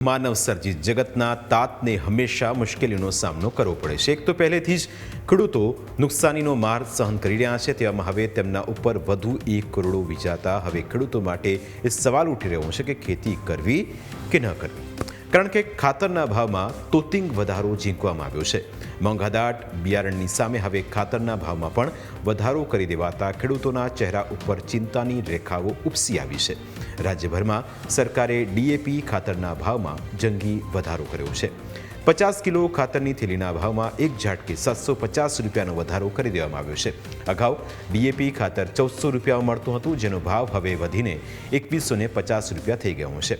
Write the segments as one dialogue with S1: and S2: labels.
S1: માનવ સર્જિત જગતના તાતને હંમેશા મુશ્કેલીનો સામનો કરવો પડે છે। એક તો પહેલેથી જ ખેડૂતો નુકસાનીનો માર સહન કરી રહ્યા છે, તેવામાં હવે તેમના ઉપર વધુ 1 કરોડ વીજાતા હવે ખેડૂતો માટે એ સવાલ ઉઠી રહ્યો છે કે ખેતી કરવી કે ન કરવી, કારણ કે ખાતરના ભાવમાં તોતિંગ વધારો ઝીંકવામાં આવ્યો છે। મોંઘાદાટ બિયારણની સામે હવે ખાતરના ભાવમાં પણ વધારો કરી દેવાતા ખેડૂતોના ચહેરા ઉપર ચિંતાની રેખાઓ ઉપસી આવી છે। રાજ્યભરમાં સરકારે ડીએપી ખાતરના ભાવમાં જંગી વધારો કર્યો છે। 50 કિલો ખાતરની થેલીના ભાવમાં એક ઝાટકે 750 રૂપિયાનો વધારો કરી દેવામાં આવ્યો છે। અગાઉ ડીએપી ખાતર 1400 રૂપિયામાં મળતું હતું, જેનો ભાવ હવે વધીને 2150 રૂપિયા થઈ ગયો છે।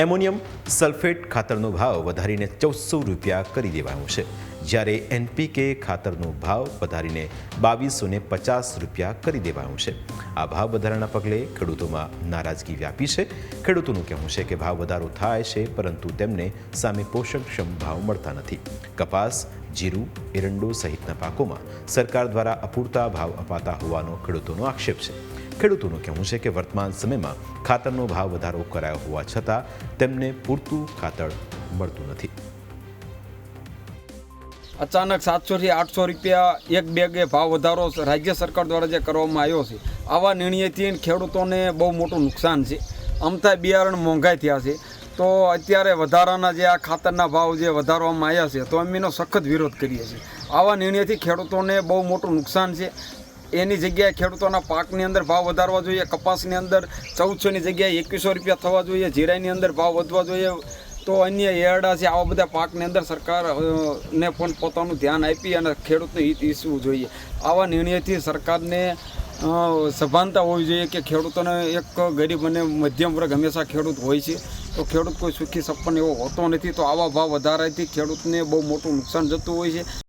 S1: એમોનિયમ સલ્ફેટ ખાતરનો ભાવ વધારીને 1400 રૂપિયા કરી દેવાયો છે, જ્યારે એનપીકે ખાતરનો ભાવ વધારીને 2250 રૂપિયા કરી દેવાયો છે। આ ભાવ વધારાના પગલે ખેડૂતોમાં નારાજગી વ્યાપી છે। ખેડૂતોનું કહેવું છે કે ભાવ વધારો થાય છે, પરંતુ તેમને સામે પોષણક્ષમ ભાવ મળતા નથી। કપાસ, જીરું, એરંડો સહિતના પાકોમાં સરકાર દ્વારા અપૂરતા ભાવ અપાતા હોવાનો ખેડૂતોનો આક્ષેપ છે। ખેડૂતોનું કહેવું છે કે વર્તમાન સમયમાં ખાતરનો ભાવ વધારો કરાયો હોવા છતાં તેમને પૂરતું ખાતર મળતું નથી।
S2: અચાનક 700 થી 800 રૂપિયા એક બેગે ભાવ વધારો રાજ્ય સરકાર દ્વારા જે કરવામાં આવ્યો છે, આવા નિર્ણયથી ખેડૂતોને બહુ મોટું નુકસાન છે। અમથા બિયારણ મોંઘાઈ થયા છે, તો અત્યારે વધારાના જે આ ખાતરના ભાવ જે વધારવામાં આવ્યા છે, તો અમે એનો સખત વિરોધ કરીએ છીએ। આવા નિર્ણયથી ખેડૂતોને બહુ મોટું નુકસાન છે। એની જગ્યાએ ખેડૂતોના પાકની અંદર ભાવ વધારવા જોઈએ। કપાસની અંદર 1400ની જગ્યાએ 2100 રૂપિયા થવા જોઈએ। જીરાની અંદર ભાવ વધવા જોઈએ। તો અન્ય એરડા છે, આવા બધા પાકની અંદર સરકારને પણ પોતાનું ધ્યાન આપી અને ખેડૂતનું હિત ઈચ્છવું જોઈએ। આવા નિર્ણયથી સરકારને સભાનતા હોવી જોઈએ કે ખેડૂતોને એક ગરીબ અને મધ્યમ વર્ગ હંમેશા ખેડૂત હોય છે, તો ખેડૂત કોઈ સુખી સપન એવો હોતો નથી। તો આવા ભાવ વધારાથી ખેડૂતને બહુ મોટું નુકસાન જતું હોય છે।